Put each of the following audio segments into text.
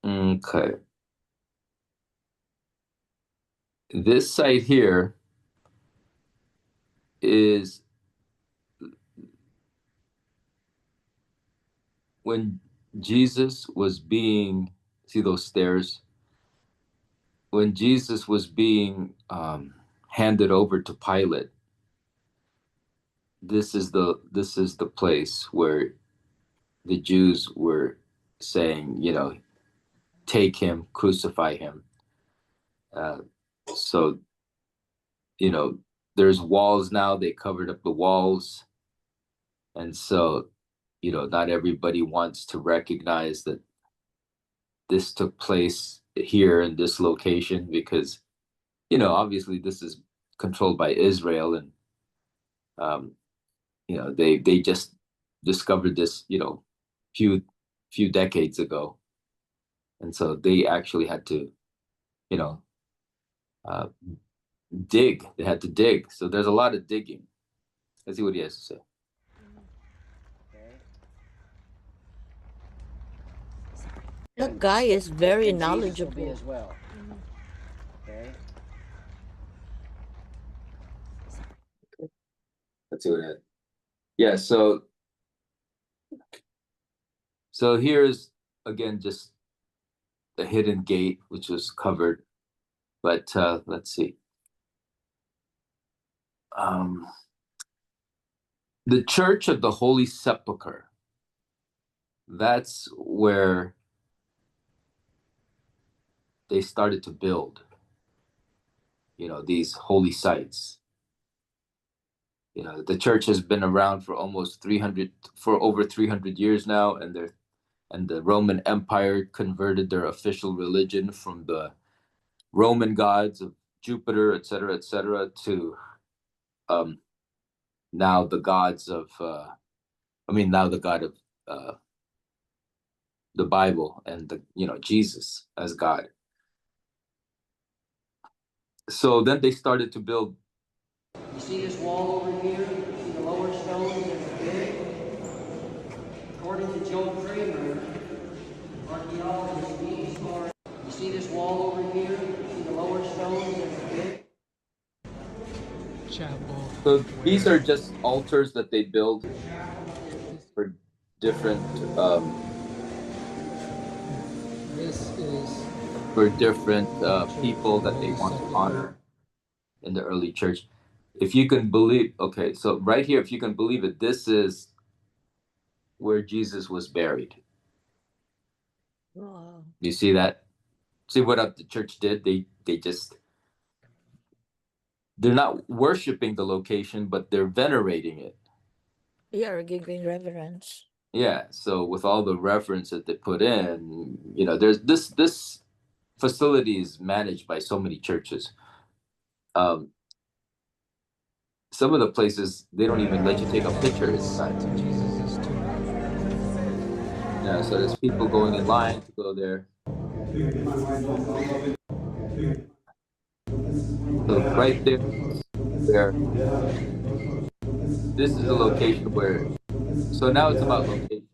Okay. This site here is when Jesus was being, see those stairs? When Jesus was being handed over to Pilate, this is the place where the Jews were saying, take him, crucify him. Uh, so, you know, there's walls now. They covered up the walls. And so, not everybody wants to recognize that this took place here in this location because, obviously this is controlled by Israel. And, um, they just discovered this, few few decades ago. And so they actually had to, you know, uh, dig. They had to dig. So there's a lot of digging. Let's see what he has to say. That guy is very And Jesus will be knowledgeable. as well. Okay. Let's see what it has. Yeah, so here's again just the hidden gate, which was covered. But let's see. The Church of the Holy Sepulchre. That's where they started to build, these holy sites. The church has been around for over 300 years now, and the Roman Empire converted their official religion from the Roman gods of Jupiter, et cetera, to now the gods of, now the God of the Bible and Jesus as God. So then they started to build. You see this wall over here? You see the lower stones that are big? According to Joe Kramer, archaeologists, these are. You see this wall over here? You see the lower stones that are big? Chapel. So these are just altars that they build for different This is people that they want to honor in the early church. If you can believe, okay, so right here, if you can believe it, this is where Jesus was buried. Wow. You see that? See what the church did? They're not worshiping the location, but they're venerating it. Yeah, giving reverence. Yeah. So with all the reference that they put in, there's this facility is managed by so many churches. Some of the places they don't even let you take a picture inside. Yeah, so there's people going in line to go there. So right there, this is the location where. So now it's about location.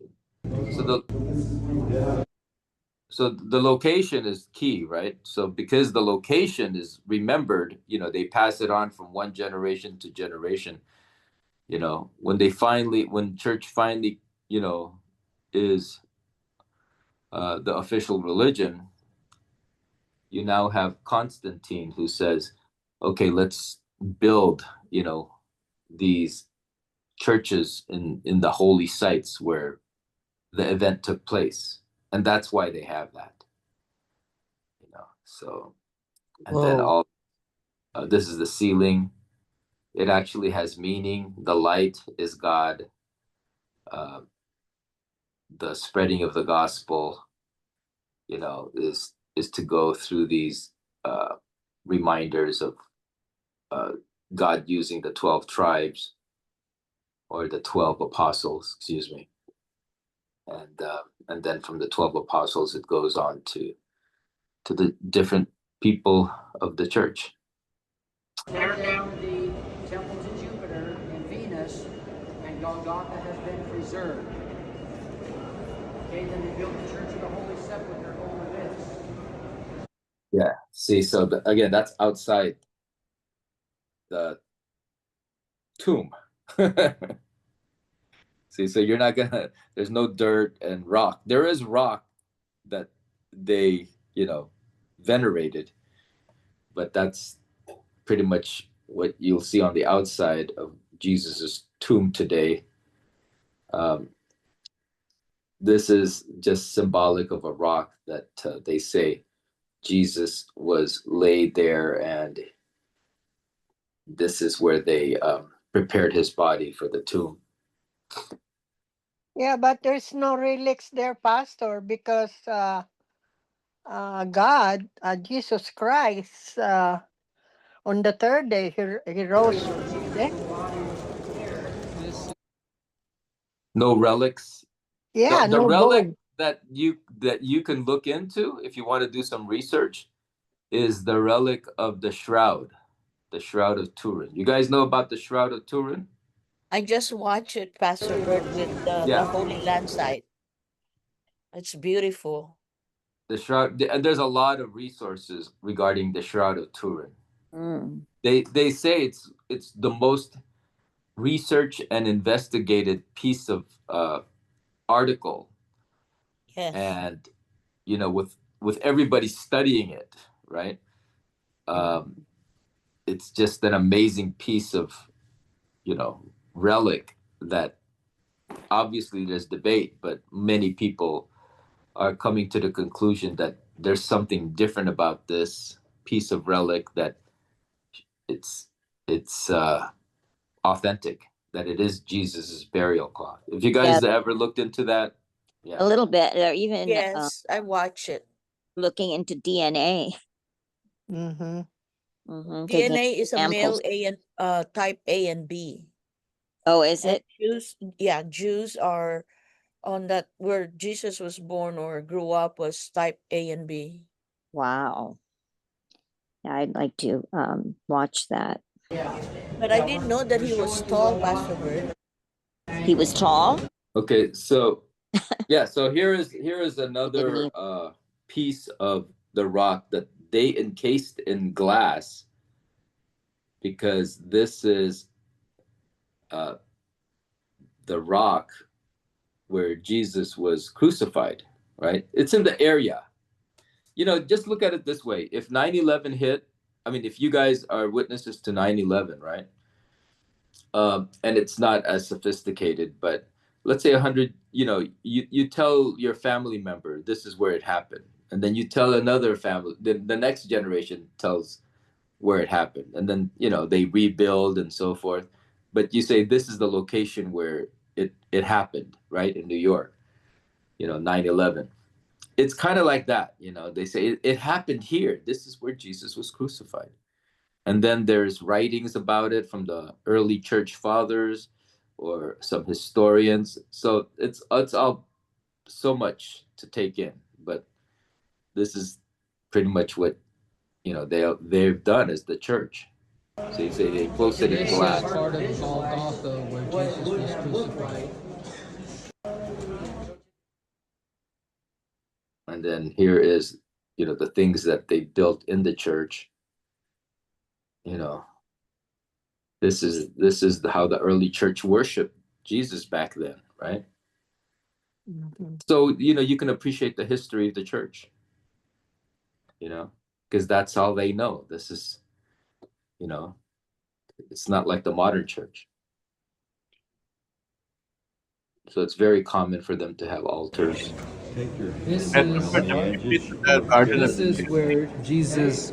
So the location is key, right? So because the location is remembered, they pass it on from one generation to generation. When church finally, is the official religion, you now have Constantine who says, okay, let's build, these churches in the holy sites where the event took place. And that's why they have that, so, and then Whoa. this is the ceiling. It actually has meaning. The light is God. Uh, the spreading of the gospel, is to go through these reminders of God using the 12 tribes or the 12 apostles, excuse me. And then from the 12 apostles, it goes on to the different people of the church. Tear down the temple to Jupiter and Venus and and Golgotha has been preserved. Okay, then they built the Church of the Holy Sepulchre over this. Yeah. See, so again, that's outside the tomb. See, so you're not gonna. There's no dirt and rock. There is rock that they, venerated, but that's pretty much what you'll see on the outside of Jesus's tomb today. This is just symbolic of a rock that they say Jesus was laid there, and this is where they prepared his body for the tomb. Yeah, but there's no relics there, Pastor, because God, Jesus Christ, on the third day, he rose from the dead. this No relics. Yeah, The no relic bone. that you can look into if you want to do some research is the relic of the shroud of Turin. You guys know about the shroud of Turin? I just watched it, Pastor Bert, with the Yeah. Holy Land site. It's beautiful. The shroud. There's a lot of resources regarding the shroud of Turin. Mm. They say it's the most researched and investigated piece of article, Yes. and with everybody studying it, right? It's just an amazing piece of relic that obviously there's debate, but many people are coming to the conclusion that there's something different about this piece of relic, that it's authentic, that it is Jesus's burial cloth. If you guys ever looked into that, A little bit, or even Yes, I watched it. looking into DNA. Mm-hmm. Taking DNA is a male samples. type A and B. Oh, is And it? Jews are on that where Jesus was born or grew up was type A and B. Wow. Yeah, I'd like to watch that. But I didn't know that he was tall, Pastor Bert. He was tall? okay, so yeah, so here is another piece of the rock that they encased in glass, because this is the rock where Jesus was crucified, right? It's in the area. Just look at it this way. If 9/11 hit, I mean, if you guys are witnesses to 9/11, right? And it's not as sophisticated, but let's say 100, you tell your family member, this is where it happened. And then you tell another family, the next generation tells where it happened. And then, they rebuild and so forth. But you say, this is the location where it happened, right? In New York, 9/11. It's kind of like that. They say it happened here. This is where Jesus was crucified. And then there's writings about it from the early church fathers or some historians. So it's all so much to take in. But this is pretty much what they've done as the church. So you say they close it in this is glass. part of Golgotha where Jesus was crucified. And then here is the things that they built in the church. This is how the early church worshiped Jesus back then, right? Mm-hmm. So you can appreciate the history of the church, because that's all they know. This is it's not like the modern church. So it's very common for them to have altars. This is where Jesus'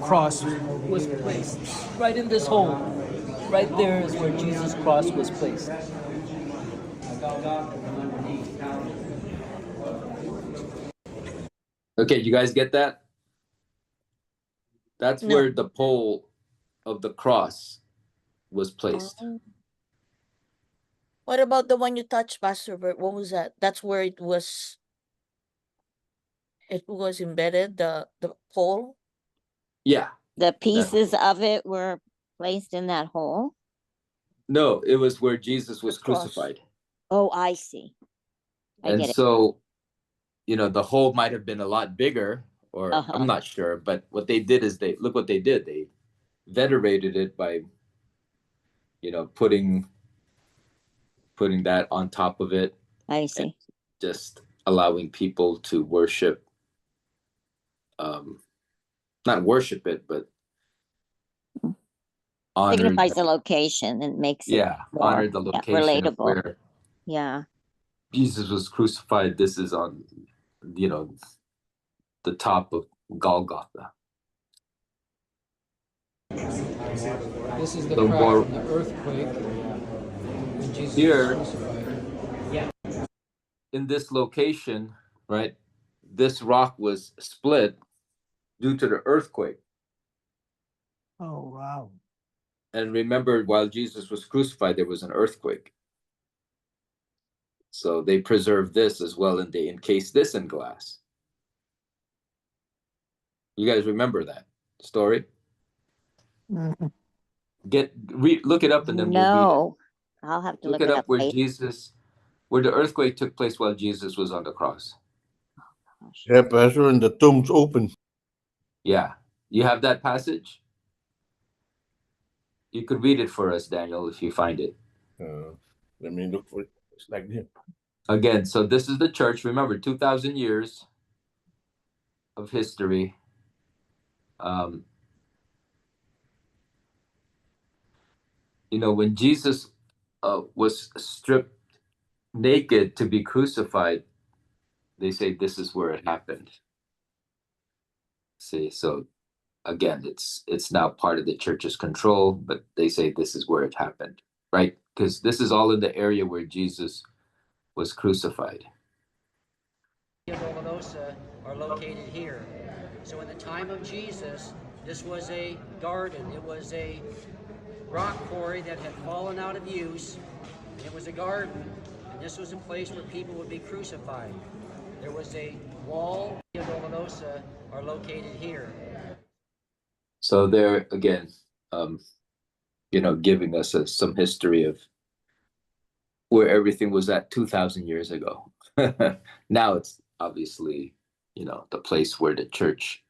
cross was placed. Right in this hole. Right there is where Jesus' cross was placed. Okay, you guys get that? That's No. where the pole of the cross was placed. What about the one you touched, Pastor Bert? What was that? That's where it was embedded, the pole. Yeah. The pieces of it were placed in that hole. No, it was where Jesus was The cross. crucified. Oh, I see. I And get it. so, the hole might have been a lot bigger, or I'm not sure, but what they did is look what they did. They venerated it by, putting that on top of it, I see. just allowing people to worship, not worship it, but honor. Signifies the location and makes it more honor the location of relatable. where Yeah. Jesus was crucified. This is on, the top of Golgotha. This is the The crack more- from the earthquake. When Jesus Here- was crucified. In this location, right, this rock was split due to the earthquake. Oh, wow. And remember, while Jesus was crucified, there was an earthquake. So they preserved this as well, and they encased this in glass. You guys remember that story? Mhm. Look it up, and then we'll read No, I'll have it. to Look it up where later. where the earthquake took place while Jesus was on the cross. Yeah, Pastor, and the tomb's open. Yeah, you have that passage. You could read it for us, Daniel, if you find it. Let me look for it. It's like this. Again, so this is the church. Remember, 2,000 years of history. When Jesus was stripped naked to be crucified, they say this is where it happened. See, so again, it's now part of the church's control, but they say this is where it happened, right? Because this is all in the area where Jesus was crucified. Golgotha are located here. So in the time of Jesus, this was a garden. It was a rock quarry that had fallen out of use. It was a garden, and this was a place where people would be crucified. There was a wall. Golgotha are located here. So there again, giving us some history of where everything was at 2,000 years ago. Now it's obviously, the place where the church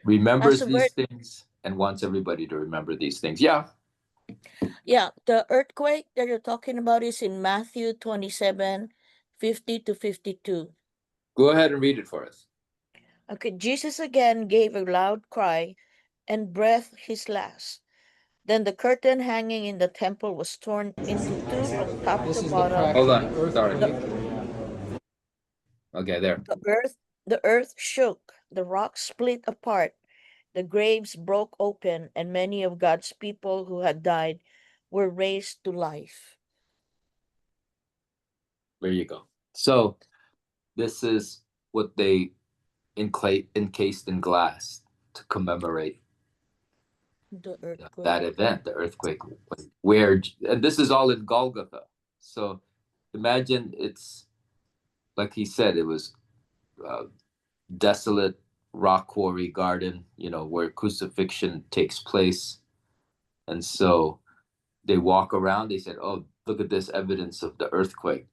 remembers these things and wants everybody to remember these things. Yeah. Yeah, the earthquake that you're talking about is in Matthew 27:50-52. Go ahead and read it for us. Okay, Jesus again gave a loud cry and breathed his last. Then the curtain hanging in the temple was torn into two from top This to is the crack bottom. Hold from on, the sorry. earthquake. Okay, there. The earth shook, the rocks split apart, the graves broke open, and many of God's people who had died were raised to life. There you go. So this is what they encased in glass to commemorate The earthquake. that event, the earthquake, and this is all in Golgotha. So imagine it's like he said, it was desolate rock quarry garden, where crucifixion takes place. And so they walk around, they said, oh, look at this evidence of the earthquake.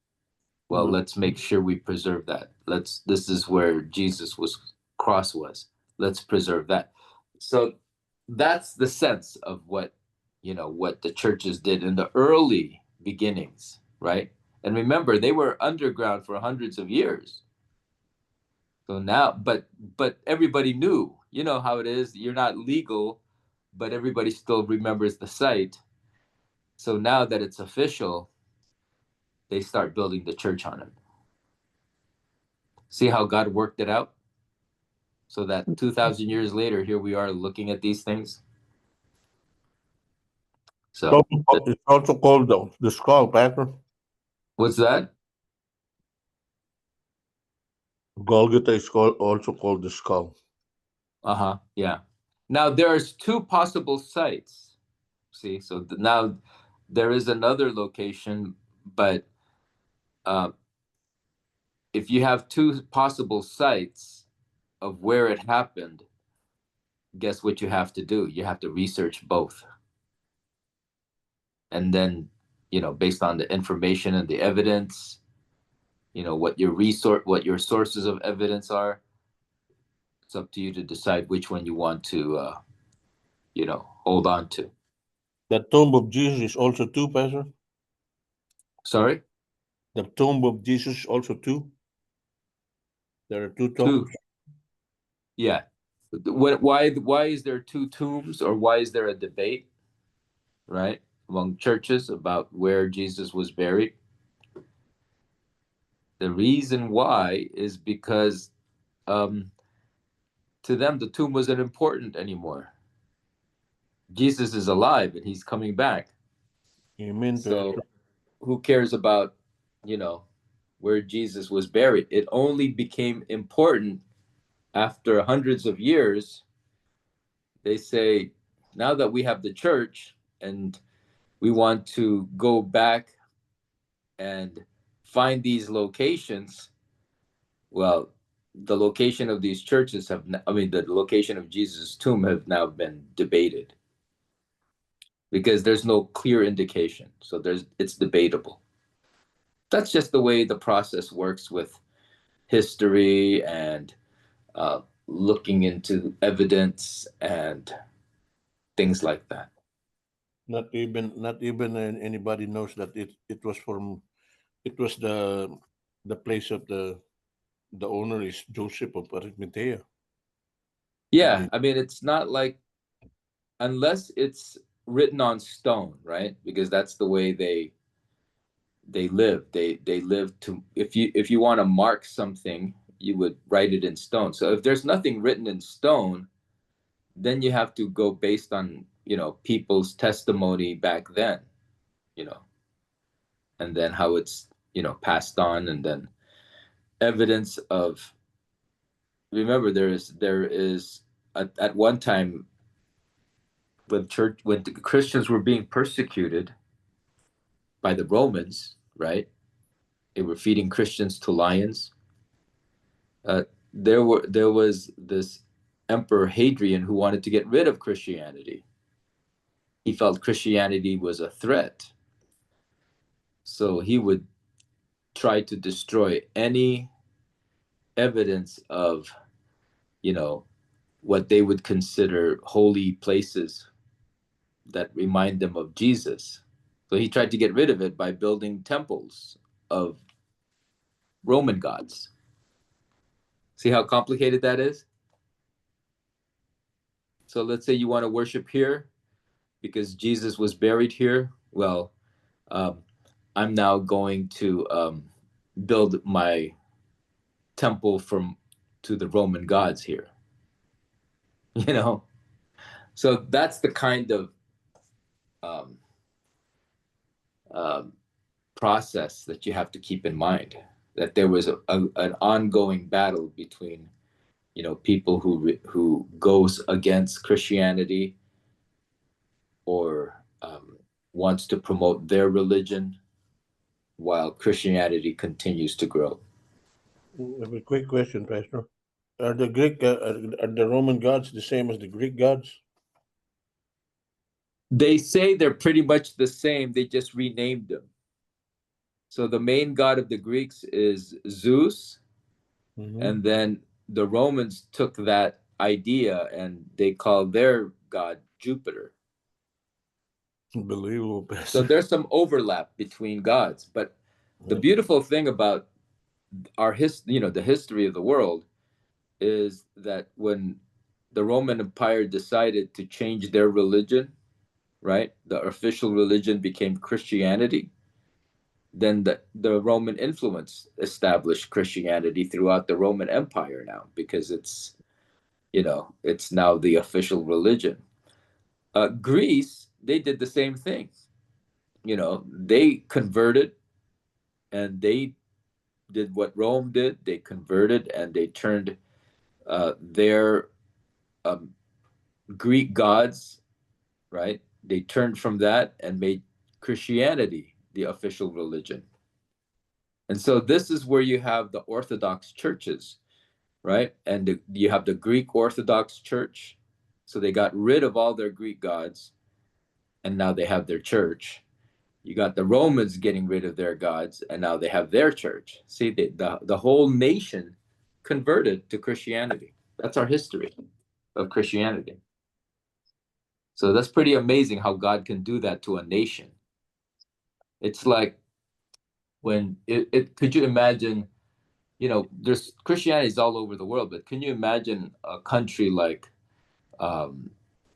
Well, let's make sure we preserve that. This is where Jesus cross was. Let's preserve that. So that's the sense of what the churches did in the early beginnings, right? And remember, they were underground for hundreds of years. So now, but everybody knew, how it is. You're not legal, but everybody still remembers the site. So now that it's official, they start building the church on it. See how God worked it out? So that 2,000 years later, here we are looking at these things. So It's also called the skull, Pastor. what's that? Golgotha is also called the skull. Yeah. Now there's two possible sites. See, so now there is another location, but if you have two possible sites of where it happened, guess what you have to do? You have to research both. and then, based on the information and the evidence, what your sources of evidence are, it's up to you to decide which one you want to, hold on to. The tomb of Jesus is also two, Pastor. Sorry? The tomb of Jesus is also two. There are two Two. tombs. Yeah. Why is there two tombs, or why is there a debate, right, among churches about where Jesus was buried? The reason why is because to them the tomb wasn't important anymore. Jesus is alive and he's coming back. Amen. So who cares about, where Jesus was buried? It only became important after hundreds of years. They say, now that we have the church and we want to go back and find these locations, well, the location of these churches the location of Jesus' tomb have now been debated, because there's no clear indication. So it's debatable. That's just the way the process works with history and looking into evidence and things like that. Not even anybody knows that it was the place of the owner is Joseph of Arimathea. Yeah, it's not like, unless it's written on stone, right? Because that's the way they live. They live to, if you want to mark something, you would write it in stone. So if there's nothing written in stone, then you have to go based on, people's testimony back then, and then how it's, passed on, and then evidence of, remember, there is at one time, when the Christians were being persecuted by the Romans, right? They were feeding Christians to lions. There was this Emperor Hadrian who wanted to get rid of Christianity. He felt Christianity was a threat. So he would try to destroy any evidence of, what they would consider holy places that remind them of Jesus. So he tried to get rid of it by building temples of Roman gods. See how complicated that is? So let's say you want to worship here because Jesus was buried here. Well, I'm now going to build my temple to the Roman gods here. So that's the kind of um, process that you have to keep in mind. That there was an ongoing battle between, people who goes against Christianity, or wants to promote their religion, while Christianity continues to grow. I have a quick question, Pastor. Are the Roman gods the same as the Greek gods? They say they're pretty much the same. They just renamed them. So the main god of the Greeks is Zeus, and then the Romans took that idea and they call their god Jupiter. Unbelievable, Pastor. So there's some overlap between gods, but the beautiful thing about the history of the world, is that when the Roman Empire decided to change their religion, right? The official religion became Christianity. Then the Roman influence established Christianity throughout the Roman Empire now, because it's now the official religion. Greece, they did the same thing. They converted, and they did what Rome did. They converted and they turned their Greek gods, right? They turned from that and made Christianity the official religion. And so this is where you have the Orthodox churches, right? And you have the Greek Orthodox Church. So they got rid of all their Greek gods, and now they have their church. You got the Romans getting rid of their gods, and now they have their church. See, the whole nation converted to Christianity. That's our history of Christianity. So that's pretty amazing how God can do that to a nation. It's like when it could you imagine, there's Christianity is all over the world, but can you imagine a country like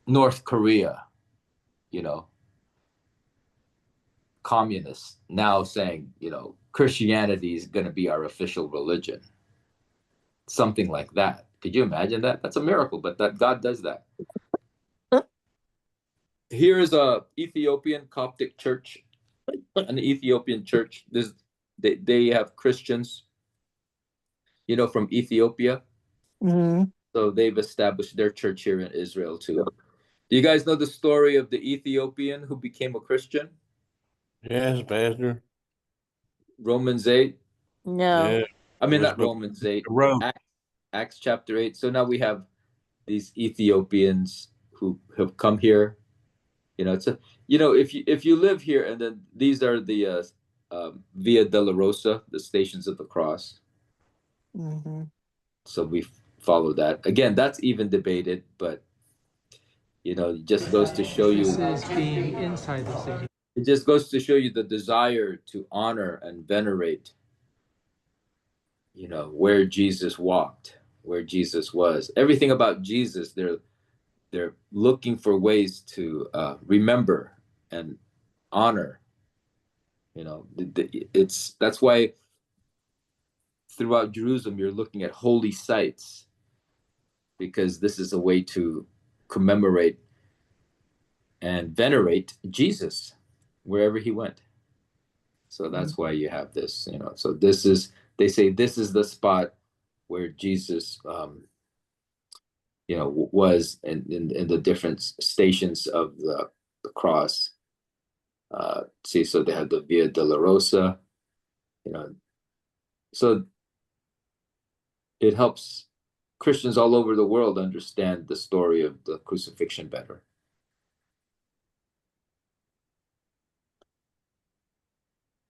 North Korea, you know, communists now saying, Christianity is going to be our official religion, something like that. Could you imagine that? That's a miracle, but that God does that. Here is a Ethiopian Coptic church, an Ethiopian church. They have Christians, from Ethiopia. Mm-hmm. So they've established their church here in Israel too. Do you guys know the story of the Ethiopian who became a Christian? Yes, Pastor. Romans 8. No. Yeah. I mean, Was not Romans 8. Rome. Acts chapter 8. So now we have these Ethiopians who have come here. If you live here, and then these are the Via Dolorosa, the Stations of the Cross. Mm-hmm. So we follow that. Again, that's even debated, but it just goes to show you. This is being inside the city. It just goes to show you the desire to honor and venerate, where Jesus walked, where Jesus was. Everything about Jesus, they're looking for ways to remember and honor. That's why throughout Jerusalem you're looking at holy sites, because this is a way to commemorate and venerate Jesus wherever he went. So that's why you have this, so they say this is the spot where Jesus was in the different stations of the cross. So they have the Via Dolorosa, so it helps Christians all over the world understand the story of the crucifixion better.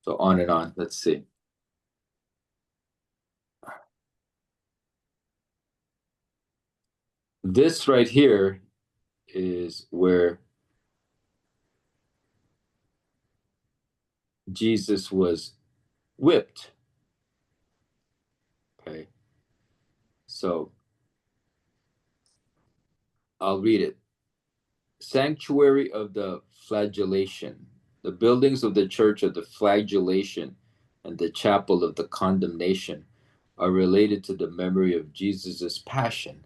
So on and on. Let's see. This right here is where Jesus was whipped. Okay. So I'll read it. Sanctuary of the flagellation. The buildings of the church of the flagellation and the chapel of the condemnation are related to the memory of Jesus' passion.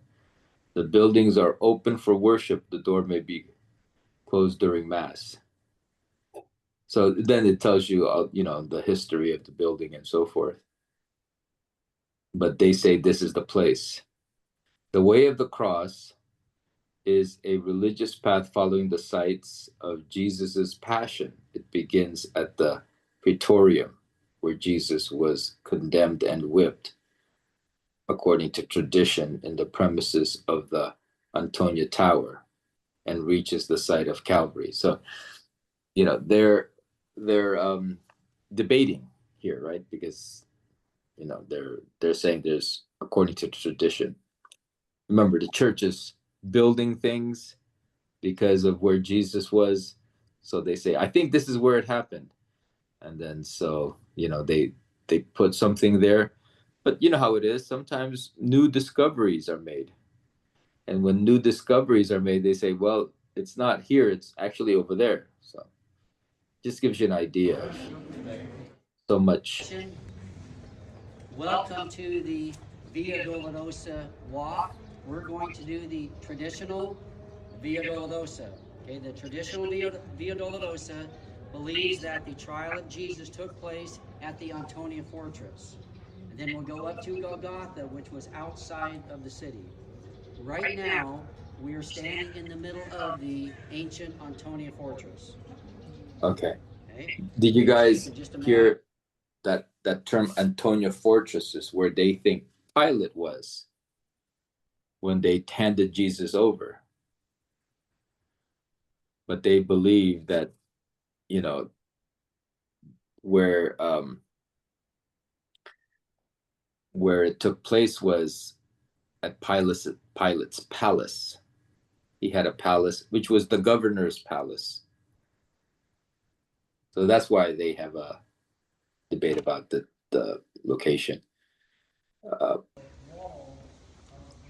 The buildings are open for worship. The door may be closed during Mass. So then it tells you, the history of the building and so forth. But they say this is the place. The way of the cross is a religious path following the sites of Jesus's passion. It begins at the Praetorium, where Jesus was condemned and whipped, according to tradition, in the premises of the Antonia Tower, and reaches the site of Calvary. So, they're debating here, right? Because they're saying there's, according to tradition. Remember, the church is building things because of where Jesus was. So they say, I think this is where it happened. And then so, they put something there. But you know how it is. Sometimes new discoveries are made. And when new discoveries are made, they say, well, it's not here, it's actually over there. So just gives you an idea of so much. Welcome to the Via Dolorosa walk. We're going to do the traditional Via Dolorosa. Okay, the traditional Via Dolorosa believes that the trial of Jesus took place at the Antonia Fortress. And then we'll go up to Golgotha, which was outside of the city. Right now, we are standing in the middle of the ancient Antonia Fortress. Okay. Okay? Did you guys Just a minute. hear that term Antonia Fortress is where they think Pilate was when they handed Jesus over? But they believe that, where it took place was at Pilate's palace. He had a palace, which was the governor's palace. So that's why they have a debate about the location.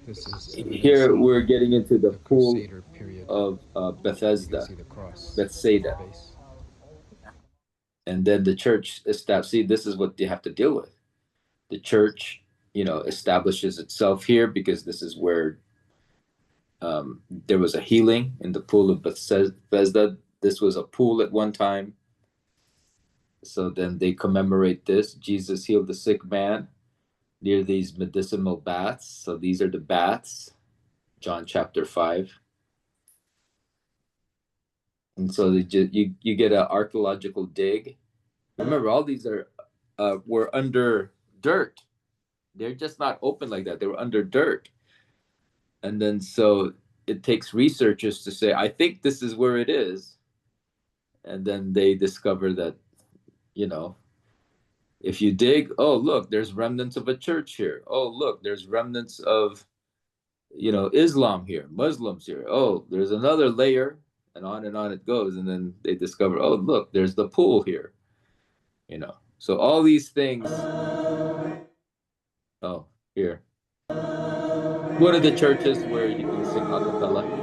This is Here we're getting into the pool Crusader period. of You Bethesda, can see the cross. Bethsaida. Base. And then the church established. See, this is what you have to deal with. The church, establishes itself here because this is where there was a healing in the pool of Bethesda. This was a pool at one time. So then they commemorate this. Jesus healed the sick man near these medicinal baths. So these are the baths, John chapter 5. And so you get an archaeological dig. Remember, all these were under dirt. They're just not open like that. They were under dirt. And then so it takes researchers to say, I think this is where it is. And then they discover that, if you dig, oh, look, there's remnants of a church here. Oh, look, there's remnants of, Islam here, Muslims here. Oh, there's another layer, and on it goes. And then they discover, oh, look, there's the pool here. So all these things. Oh, here. One of the churches where you can sing a cappella.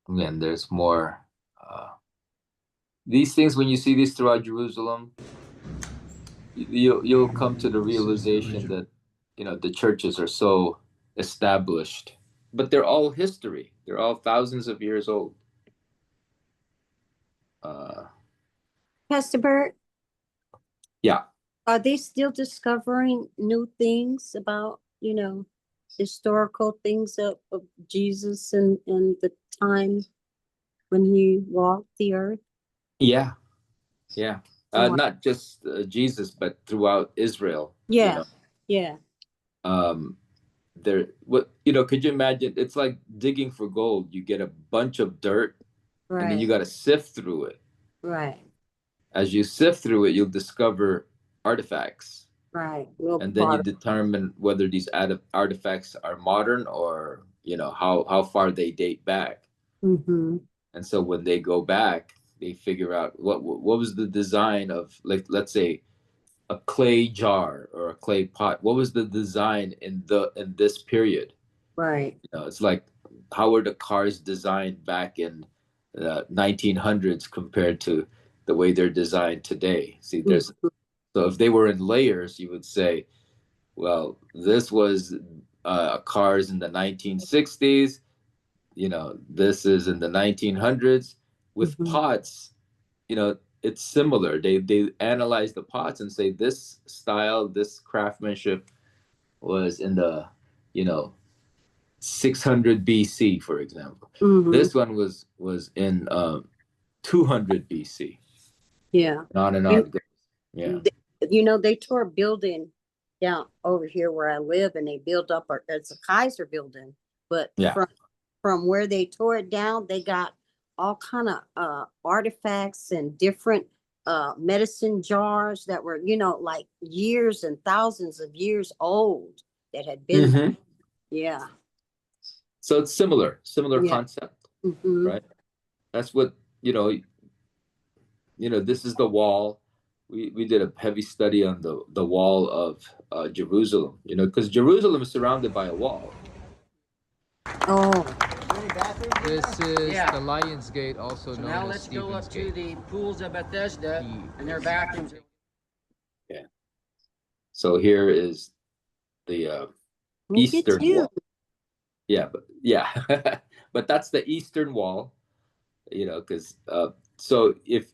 And there's more. These things, when you see these throughout Jerusalem, you'll come to the realization that the churches are so established, but they're all history. They're all thousands of years old. Pastor Bert, Yeah. are they still discovering new things about, historical things of Jesus and the time when he walked the earth? Yeah. Wow. Not just Jesus, but throughout Israel. Yeah. Yeah. Could you imagine? It's like digging for gold. You get a bunch of dirt, Right. and then you got to sift through it. Right. As you sift through it, you'll discover artifacts. Right. And then you determine whether these artifacts are modern or how far they date back. Mm-hmm. And so when they go back, they figure out what was the design of, like, let's say a clay jar or a clay pot. What was the design in this period? Right. It's like, how were the cars designed back in the 1900s compared to the way they're designed today? See, so if they were in layers, you would say, well, this was cars in the 1960s. This is in the 1900s. With pots, it's similar. They analyze the pots and say this style, this craftsmanship was in the 600 BC, for example. Mm-hmm. This one was in 200 BC. Yeah. And on and on it goes. Yeah. They tore a building down over here where I live, and they built up it's a Kaiser building, but from where they tore it down, they got all kind of artifacts and different medicine jars that were, like years and thousands of years old that had been there. Yeah. So it's similar concept, right? That's what, this is the wall. We did a heavy study on the wall of Jerusalem, because Jerusalem is surrounded by a wall. Oh. This is the Lion's Gate, also known Now as let's go Stephen's up to Gate. the pools of Bethesda and their bathrooms. Yeah. So here is the eastern wall. Yeah, but that's the eastern wall, because so if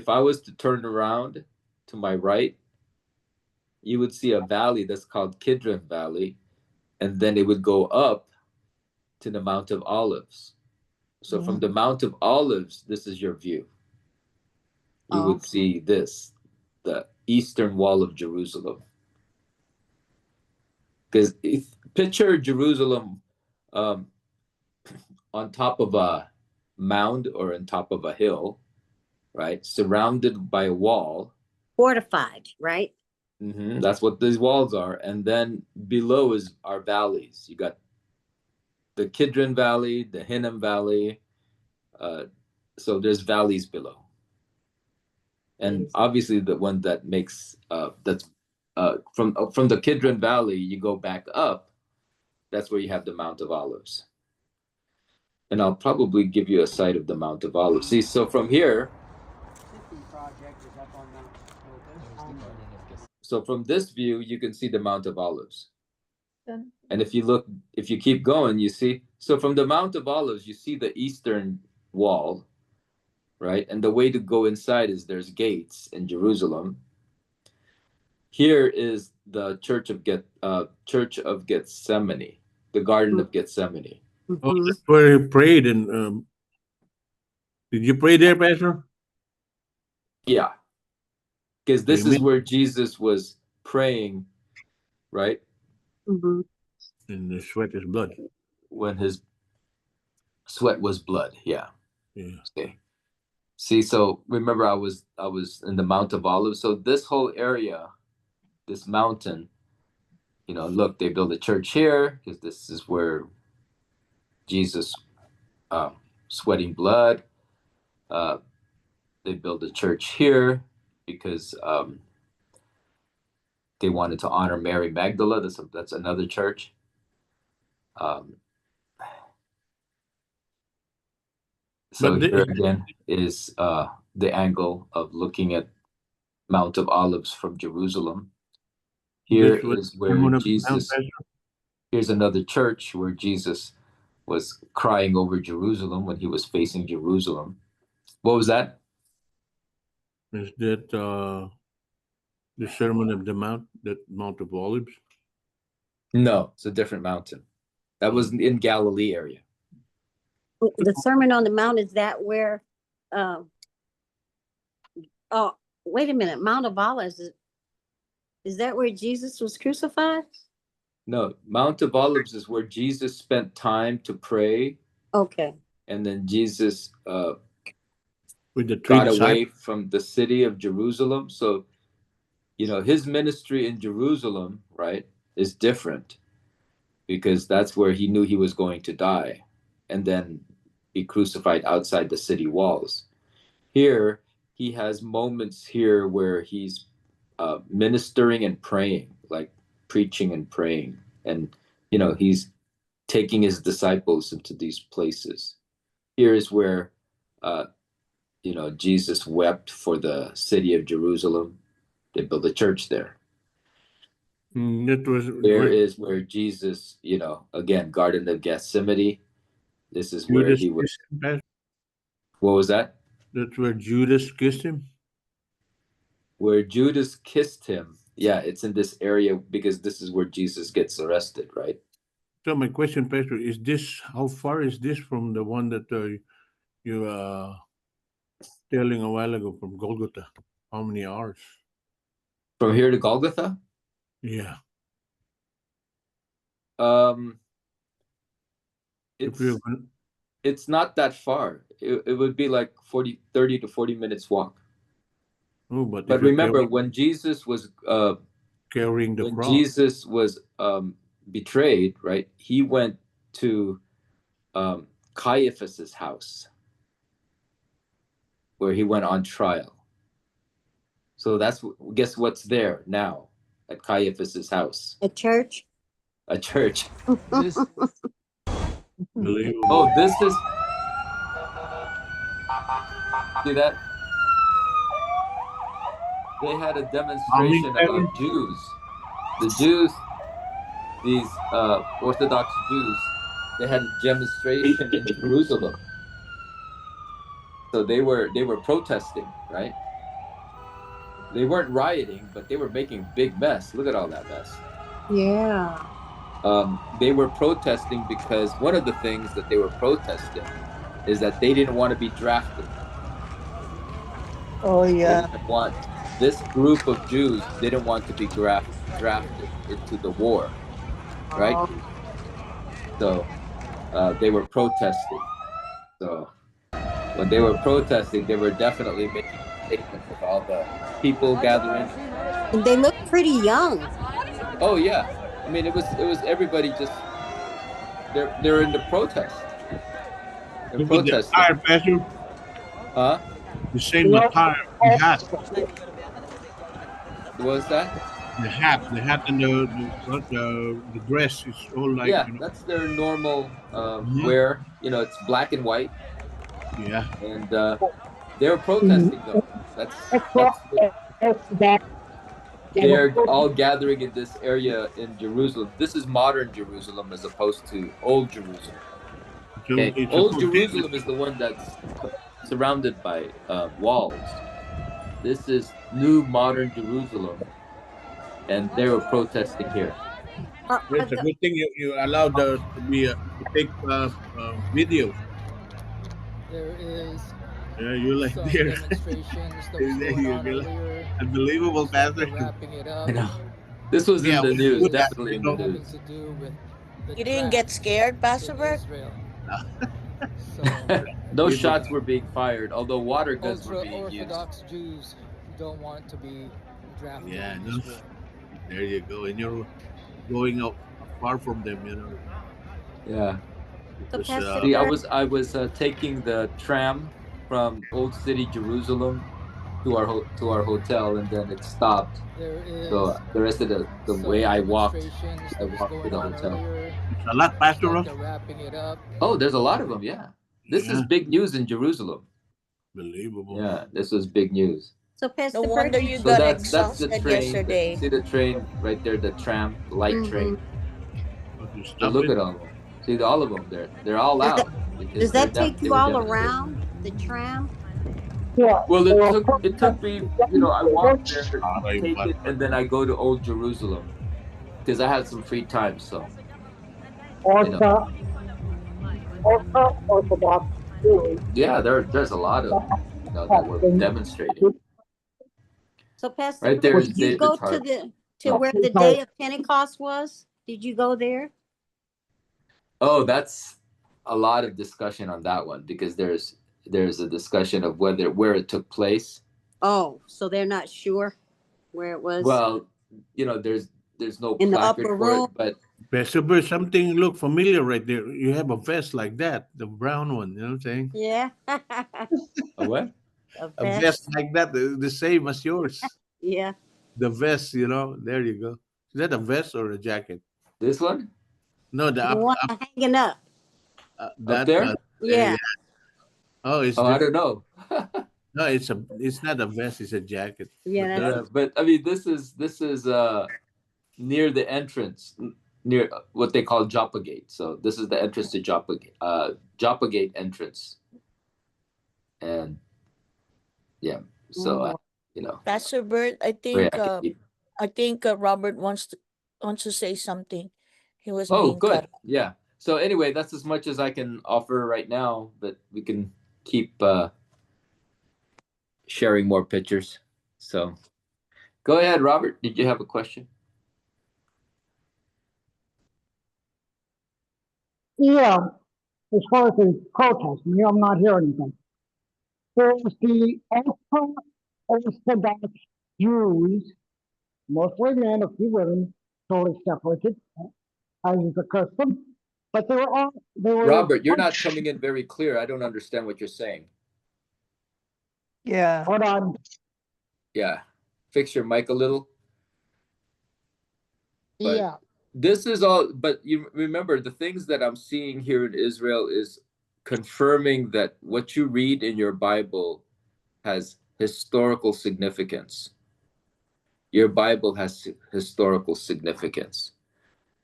I was to turn around to my right, you would see a valley that's called Kidron Valley, and then it would go up to the Mount of Olives. So from the Mount of Olives, this is your view. You would see this, the eastern wall of Jerusalem. Because picture Jerusalem on top of a mound or on top of a hill, right? Surrounded by a wall. Fortified, right? That's what these walls are. And then below is our valleys. You got the Kidron Valley, the Hinnom Valley. So there's valleys below. And obviously the one that makes that's from the Kidron Valley, you go back up. That's where you have the Mount of Olives. And I'll probably give you a sight of the Mount of Olives. See, so from here, so from this view, you can see the Mount of Olives. And if you keep going, you see, so from the Mount of Olives, you see the eastern wall, right? And the way to go inside is there's gates in Jerusalem. Here is the Church of Gethsemane, the Garden of Gethsemane. Oh, that's where he prayed. And did you pray there, Pastor? Yeah, because this is where Jesus was praying, right? Mm-hmm. And the sweat is blood. When his sweat was blood, yeah. Yeah. Okay. See, so remember, I was in the Mount of Olives. So this whole area, this mountain, you know, look, they built a church here because this is where Jesus sweating blood. They built a church here because they wanted to honor Mary Magdala. That's another church. So here again is the angle of looking at Mount of Olives from Jerusalem. Here is where Jesus, here's another church where Jesus was crying over Jerusalem when he was facing Jerusalem. What was that? Is that the Sermon of the Mount, that Mount of Olives? No, it's a different mountain. That was in Galilee area. The Sermon on the Mount, is that where, oh, wait a minute, Mount of Olives, is that where Jesus was crucified? No, Mount of Olives is where Jesus spent time to pray. Okay. And then Jesus with the got away from the city of Jerusalem. So, you know, his ministry in Jerusalem, right, is different because that's where he knew he was going to die and then be crucified outside the city walls. Here, he has moments here where he's ministering and praying, like preaching and praying. And, you know, he's taking his disciples into these places. Here is where, you know, Jesus wept for the city of Jerusalem. They built a church there. There is where Jesus, you know, again, Garden of Gethsemane. This is where he was. What was that? That's where Judas kissed him? Where Judas kissed him. Yeah, it's in this area because this is where Jesus gets arrested, right? So my question, Pastor, is this, how far is this from the one that you telling a while ago from Golgotha? How many hours? From here to Golgotha? Yeah. It's not that far. It would be like 30 to 40 minutes walk. Oh, but remember when Jesus was carrying the cross. Jesus was betrayed, right? He went to Caiaphas's house where he went on trial. So guess what's there now at Caiaphas's house? A church. A church. This, oh, this is. See that? They had a demonstration about Jews. The Jews, these Orthodox Jews, they had a demonstration in Jerusalem. So they were protesting, right? They weren't rioting, but they were making a big mess. Look at all that mess. Yeah. they were protesting because one of the things that they were protesting is that they didn't want to be drafted. Oh, They yeah. didn't want this group of Jews didn't want to be drafted into the war, right? So they were protesting. So when they were protesting, they were definitely making a statement with all the people gathering. And they look pretty young. Oh yeah, I mean it was everybody just they're in the protest. They're Look at the protesting. attire, Pastor. Huh? The same attire, the hat, What was that? the hat, and the dress is all like Yeah, that's their normal Mhm. wear. You know, it's black and white, Yeah. and they were protesting though. That's they're all gathering in this area in Jerusalem. This is modern Jerusalem as opposed to old Jerusalem. So Okay, it's old a Jerusalem is the one that's surrounded by walls. This is new modern Jerusalem, and they were protesting here. It's a good thing you allowed us to be to take videos. There is Yeah, you like some there. demonstrations that was There going you on go. earlier. Unbelievable, Looks like Pastor. they're wrapping it up. I know. This was Yeah, in the we news, do that, definitely you in the know. Having news. to do with the You didn't get draft scared, Pastor in Bert? Israel. So Those People- shots were being fired, although water guns were ultra being used. Orthodox Jews don't want to be drafted Yeah, in no. this war. There you go, and you're going out far from them, you know. Yeah. So Because Pastor See, Bert, I was taking the tram from Old City, Jerusalem, to our hotel, and then it stopped. There is So the rest of the some way I walked demonstrations to that was going the on hotel. earlier. it's a lot, Looks Pastor like Ross. they're wrapping it up. Oh, there's a lot of them. Yeah, this is Yeah, big news in Jerusalem. believable. Yeah, this was big news. so No Pastor Bert, wonder did you So got that's the exhausted train. yesterday. See the train right there, the tram, the light Mhm. train. But you So stop look it. at all of them. See all of them. They're all Does that out because does that take they you were all demonstrating. around the tram? Well, it took me. You know, I walked there, take it, and then I go to Old Jerusalem because I had some free time. So you know, yeah, there's a lot of that were demonstrating. So Pastor Right there Bert, is did you go David's heart. to where the day of Pentecost was? Did you go there? Oh, that's a lot of discussion on that one because there's a discussion of where it took place. Oh, so they're not sure where it was Well, you know, there's no in the placard upper for room. it, but Pastor Ross, something look familiar right there. You have a vest like that, the brown one. You know what I'm saying? Yeah. a what? A A vest vest. like that, the same as yours. Yeah. The vest, you know. There you go. Is that a vest or a jacket? This one No, The one hanging up. up that there? Yeah. Oh, it's Oh, I different. don't know. No, it's not a vest. It's a jacket. Yeah, But that's But I mean, this is near the entrance, near what they call Joppa Gate. So this is the entrance to Joppa Gate entrance, and yeah. So you know, Pastor Bert, where I can keep. I think Robert wants to say something. He was Oh, being cut. good. Yeah. So anyway, that's as much as I can offer right now, but we can keep sharing more pictures. So go ahead, Robert. Did you have a question? Yeah, as far as the protest, I'm not hearing anything. There's the ultra Orthodox Jews, mostly men, a few women, totally separated, as is the custom. But they were Robert, you're not coming in very clear. I don't understand what you're saying. Yeah. hold on. Yeah. Fix your mic a little. But Yeah. this is all, but you remember the things that I'm seeing here in Israel is confirming that what you read in your Bible has historical significance. Your Bible has historical significance.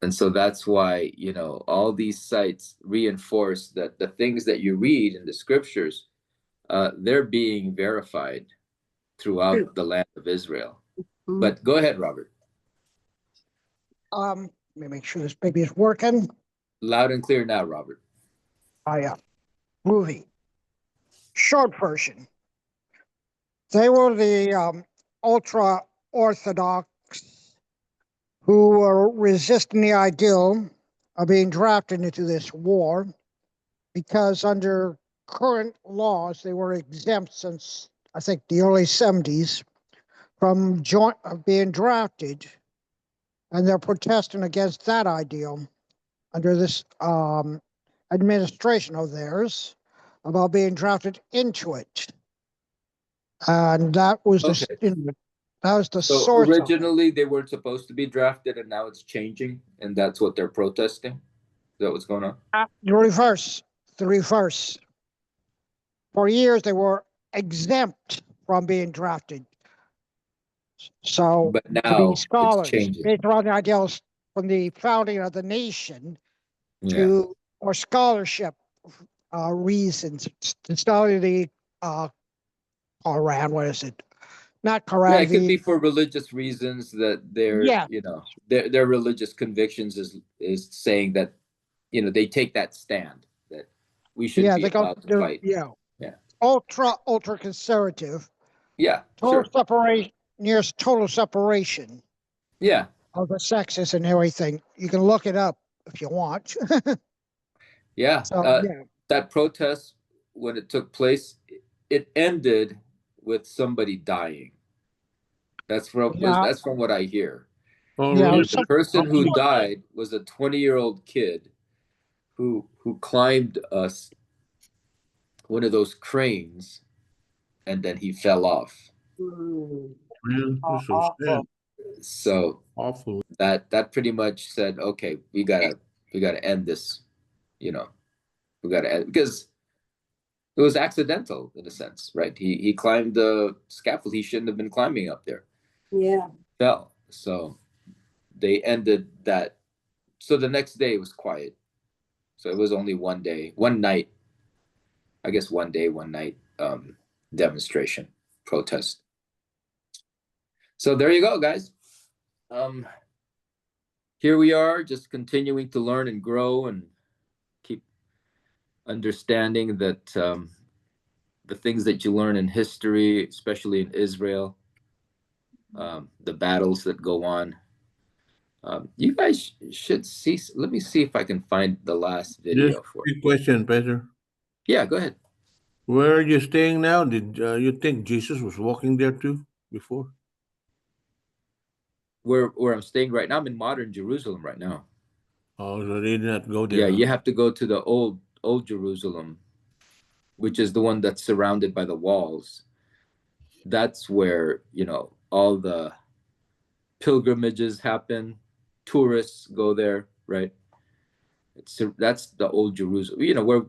And so that's why, you know, all these sites reinforce that the things that you read in the scriptures, they're being verified throughout the land of Israel. Mhm. But go ahead, Robert. Let me make sure this baby is working. Loud and clear now, Robert. Oh, yeah. Movie. Short version. They were the ultra orthodox who were resisting the ideal of being drafted into this war because under current laws, they were exempt since, I think, the early 70s from being drafted. And they're protesting against that ideal under this administration of theirs about being drafted into it. And that was the So source of it. originally they weren't supposed to be drafted, and now it's changing, and that's what they're protesting. Is that what's going on? The reverse. The reverse. For years, they were exempt from being drafted. So But to now be it's scholars, changing. based on the ideals from the founding of the nation, Yeah. or scholarship reasons to study the Quran. What is it? Not Quran. Yeah, it could be for religious reasons that Yeah. their religious convictions is saying that, they take that stand that we shouldn't be allowed to fight. Yeah. Yeah. Ultra conservative. Yeah. Total Sure. separation, nearest total separation. Yeah. Of the sexes and everything. You can look it up if you want. Yeah. So, yeah. That protest, when it took place, it ended with somebody dying. That's from what I hear. Oh, Yeah, really? The person who died was a 20-year-old kid who climbed one of those cranes, and then he fell off. Man, this is so sad. So Awful. that pretty much said, okay, we gotta end this. We gotta end, because it was accidental in a sense, right? He climbed the scaffold. He shouldn't have been climbing up there. Yeah. Fell. So they ended that. So the next day it was quiet. So it was only one night, I guess one day, one night demonstration, protest. So there you go, guys. Here we are, just continuing to learn and grow and keep understanding that the things that you learn in history, especially in Israel, the battles that go on. You guys should see. Let me see if I can find the last video Just for quick question, Peter. Yeah, go ahead. Where are you staying now? Did you think Jesus was walking there too before? Where I'm staying right now, I'm in modern Jerusalem right now. Oh, so they did not go there. Yeah, you have to go to the old Jerusalem, which is the one that's surrounded by the walls. That's where, all the pilgrimages happen. Tourists go there, right? That's the old Jerusalem.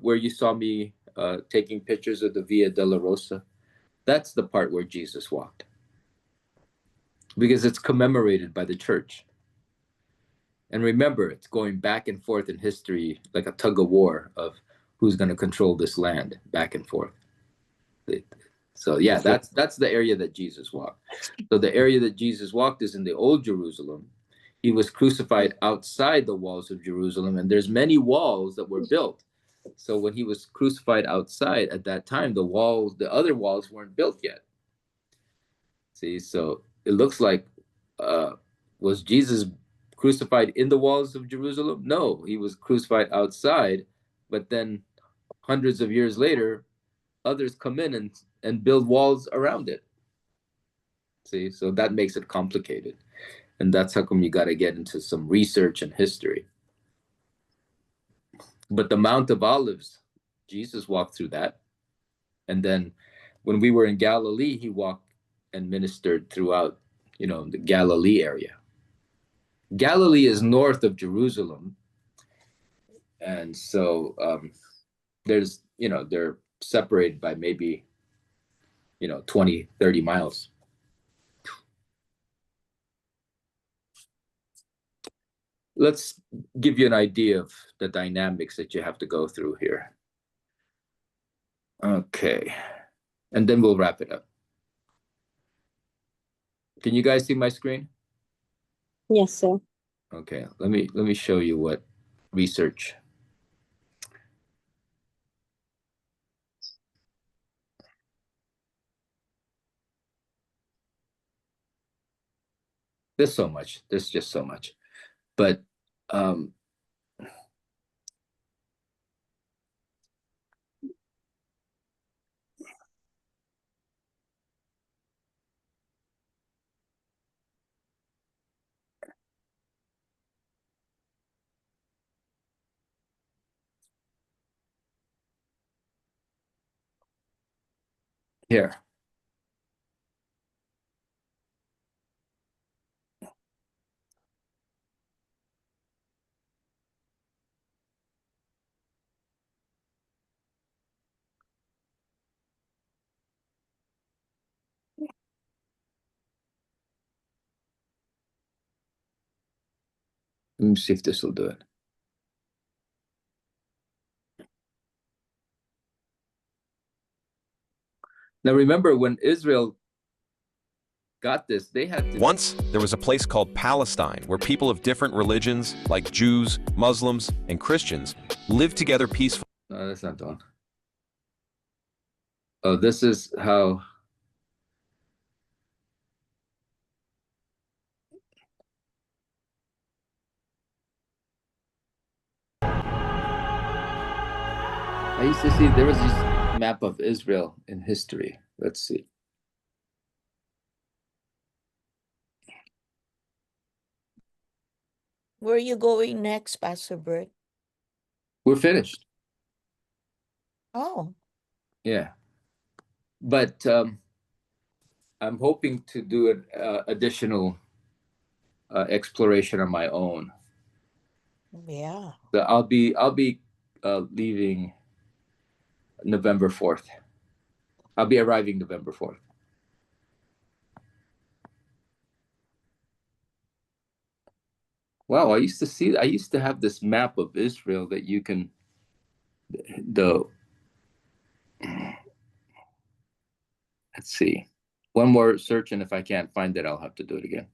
Where you saw me taking pictures of the Via Dolorosa. That's the part where Jesus walked, because it's commemorated by the church. And remember, it's going back and forth in history like a tug of war of who's going to control this land, back and forth. So yeah, that's the area that Jesus walked. So the area that Jesus walked is in the old Jerusalem. He was crucified outside the walls of Jerusalem, and there's many walls that were built. So when he was crucified outside at that time, the other walls weren't built yet. See, so it looks like, was Jesus crucified in the walls of Jerusalem? No, he was crucified outside, but then hundreds of years later, others come in and build walls around it. See, so that makes it complicated. And that's how come you got to get into some research and history. But the Mount of Olives, Jesus walked through that. And then when we were in Galilee, he walked and ministered throughout, the Galilee area. Galilee is north of Jerusalem. And so there's, they're separated by maybe, 20, 30 miles. Let's give you an idea of the dynamics that you have to go through here. Okay. And then we'll wrap it up. Can you guys see my screen? Yes, sir. Okay, let me show you what research. There's so much. There's just so much. But here. Let me see if this will do it. Now remember, when Israel got this, they had to... Once, there was a place called Palestine where people of different religions, like Jews, Muslims, and Christians, lived together peacefully. No, that's not the one. Oh, this is how... I used to see, there was this map of Israel in history. Let's see. Where are you going next, Pastor Bert? We're finished. Oh, Yeah. But I'm hoping to do an additional exploration on my own. yeah. So I'll be leaving November 4th. I'll be arriving November 4th. Wow, I used to have this map of Israel that you can let's see. One more search, and if I can't find it, I'll have to do it again.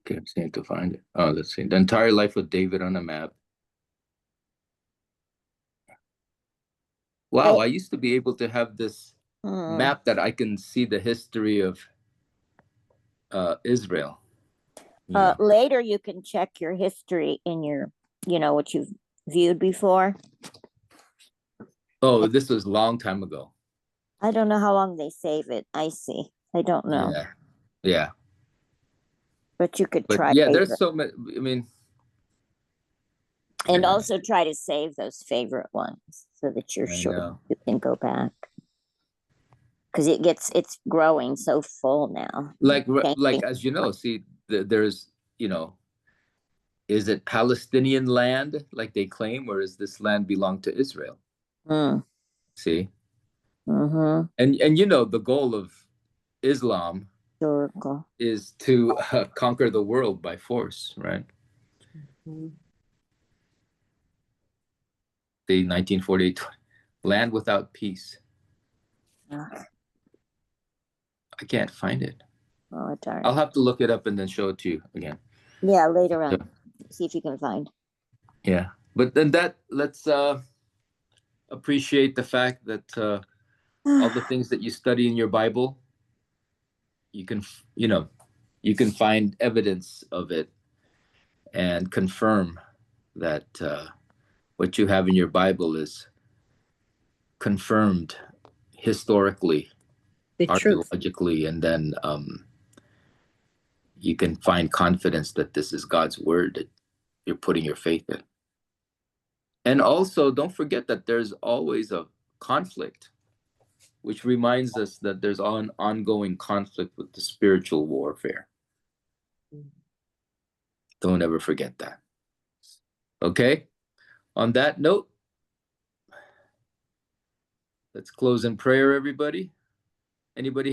Okay, I'm seeing to find it. Oh, let's see. The entire life of David on a map. Wow, I used to be able to have this map that I can see the history of Israel. Yeah. Later, you can check your history in your, what you've viewed before. Oh, this was a long time ago. I don't know how long they save it. I see. I don't know. Yeah. Yeah. But you could But try. yeah, there's so many. I mean, and also try to save those favorite ones so that you're I sure know. you can go back. Because it's growing so full now. Like as you know, see, there's, is it Palestinian land like they claim, or is this land belong to Israel? See? Mm-hmm. And the goal of Islam is to conquer the world by force, right? Mm-hmm. The 1948 land without peace. I can't find it. Oh, darn. I'll have to look it up and then show it to you again. Yeah, later on. See if you can find. Yeah. But then let's appreciate the fact that all the things that you study in your Bible, you can find evidence of it and confirm that what you have in your Bible is confirmed historically, archaeologically, and then you can find confidence that this is God's word that you're putting your faith in. And also, don't forget that there's always a conflict, which reminds us that there's an ongoing conflict with the spiritual warfare. Don't ever forget that. Okay. On that note, let's close in prayer, everybody. Anybody